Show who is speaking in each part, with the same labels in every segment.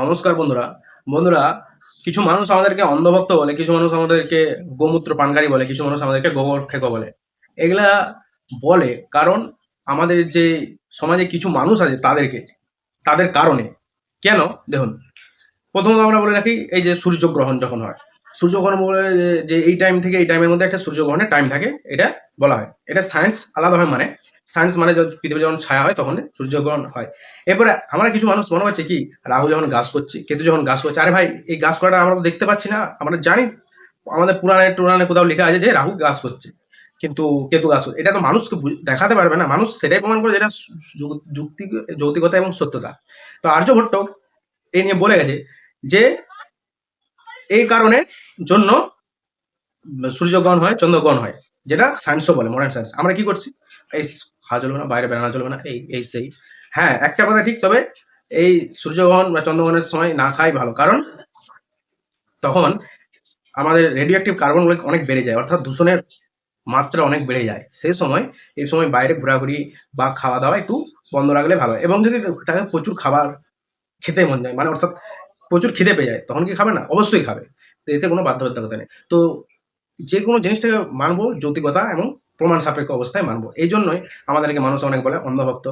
Speaker 1: নমস্কার বন্ধুরা। বন্ধুরা, কিছু মানুষ আমাদেরকে অন্ধভক্ত বলে, কিছু মানুষ আমাদেরকে গোমূত্র পানকারী বলে, কিছু মানুষ আমাদেরকে গোবর খেকো বলে। এগুলা বলে কারণ আমাদের যে সমাজে কিছু মানুষ আছে তাদের কারণে। কেন? দেখুন, প্রথমত আমরা বলে রাখি, এই যে সূর্যগ্রহণ যখন হয়, সূর্যগ্রহণ বলে যে এই টাইম থেকে এই টাইমের মধ্যে একটা সূর্যগ্রহণের টাইম থাকে, এটা বলা হয়। এটা সায়েন্স আলাদাভাবে মানে, সায়েন্স মানে পৃথিবী যখন ছায়া হয় তখন সূর্যগ্রহণ হয়। এরপরে আমরা কিছু মানুষ মনে হচ্ছে কি, রাহু যখন গাছ করছে, কেতু যখন গাছ করছে, আরে ভাই এই গাছ করাটা আমরা তো দেখতে পাচ্ছি না, আমরা জানি আমাদের পুরাণে টুরাণে কোথাও লেখা আছে যে রাহু গাছ করছে, কিন্তু কেতু গাছ করছে। এটা তো মানুষকে দেখাতে পারবে না, মানুষ সেটাই প্রমাণ করে যেটা যুক্তি, যৌক্তিকতা এবং সত্যতা। তো আর্যভট্ট এই নিয়ে বলে গেছে যে এই কারণে জন্য সূর্যগ্রহণ হয়, চন্দ্রগ্রহণ হয়, যেটা সায়েন্সও বলে, মডার্ন সায়েন্স। আমরা কি করছি, এই খাওয়া চলবে না, বাইরে বেড়ানো চলবে না, এই এই সেই। হ্যাঁ, একটা কথা ঠিক, তবে এই সূর্যগ্রহণ বা চন্দ্রগ্রহণের সময় না খাই ভালো, কারণ তখন আমাদের রেডিও অ্যাক্টিভ কার্বনগুলো অনেক বেড়ে যায়, অর্থাৎ দূষণের মাত্রা অনেক বেড়ে যায়। সেই সময় এই সময় বাইরে ঘোরাঘুরি বা খাওয়া দাওয়া একটু বন্ধ রাখলে ভালো হয়। এবং যদি তাকে প্রচুর খাবার খেতে মন যায়, মানে অর্থাৎ প্রচুর খিদে পেয়ে যায়, তখন কি খাবে না? অবশ্যই খাবে। তো এতে কোনো বাধ্যবাধকতা নেই। তো যে কোনো জিনিসটাকে মানবো যৌক্তিকতা এবং প্রমাণ সাপেক্ষ অবস্থায় মানবো। এই জন্যই আমাদেরকে মানুষ অনেক বলে অন্ধভক্ত,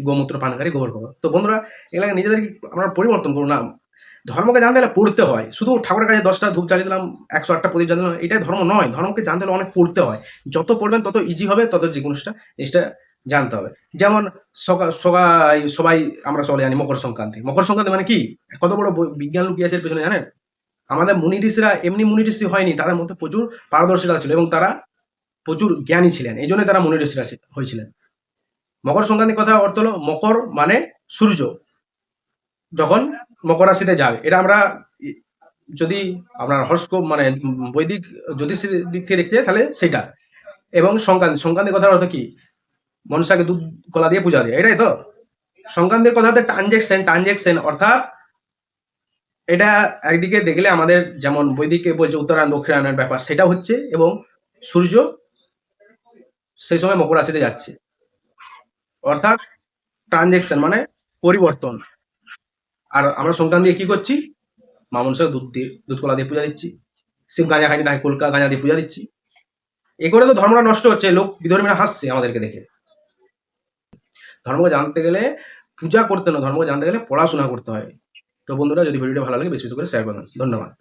Speaker 1: গোমূত্র পানকারী, গোবর খাবো। তো বন্ধুরা, এগুলোকে নিজেদেরকে আমরা পরিবর্তন করুন না। ধর্মকে জানতে হলে পড়তে হয়। শুধু ঠাকুরের কাছে 10টা ধূপ জ্বালিয়ে দিলাম, 108টা প্রদীপ জ্বালিয়ে দিলাম, এটাই ধর্ম নয়। ধর্মকে জানতে হলে অনেক পড়তে হয়। যত পড়বেন তত ইজি হবে, তত যে কোনো জিনিসটা জানতে হবে। যেমন সবাই আমরা চলে জানি মকর সংক্রান্তি। মকর সংক্রান্তি মানে কি? কত বড় বিজ্ঞান লুকিয়ে আছে এর পেছনে, জানেন? আমাদের মুনি ঋষিরা এমনি মুনি ঋষি হয়নি, তাদের মধ্যে প্রচুর পারদর্শিতা ছিল এবং তারা প্রচুর জ্ঞানী ছিলেন। এই জন্যই তারা মুনি ঋষিরা হয়েছিলেন। মকর সংক্রান্তির কথা অর্থ হলো, মকর মানে সূর্য যখন মকর রাশিতে যাবে। এটা আমরা যদি আপনার হরস্কোপ মানে বৈদিক জ্যোতিষের দিক থেকে দেখতে যাই, তাহলে সেটা। এবং সংক্রান্তির কথার অর্থ কি? মনসাকে দুধ কলা দিয়ে পূজা দিয়ে, এটাই তো। সংক্রান্তির কথা হচ্ছে ট্রানজেকশন, অর্থাৎ এটা একদিকে দেখলে আমাদের যেমন বৈদিকে বলছে উত্তরায়ণ দক্ষিণায়নের ব্যাপার, সেটা হচ্ছে। এবং সূর্য সেই সময় মকর রাশিতে যাচ্ছে, অর্থাৎ ট্রানজেকশন মানে পরিবর্তন। আর আমরা সংক্রান্তি দিয়ে কি করছি? মা মনসাকে দুধ কলা দিয়ে পূজা দিচ্ছি। শিব গাঁজা খাইনি, তাকে কলকা গাঁজা দিয়ে পূজা দিচ্ছি। এ করে তো ধর্মটা নষ্ট হচ্ছে, লোক বিধর্মীরা হাসছে আমাদেরকে দেখে। ধর্মকে জানতে গেলে পূজা করতে না, ধর্মকে জানতে গেলে পড়াশোনা করতে হয়। তো বন্ধুরা, যদি ভিডিওটা ভালো লাগে বেশি বেশি করে শেয়ার করবেন। ধন্যবাদ।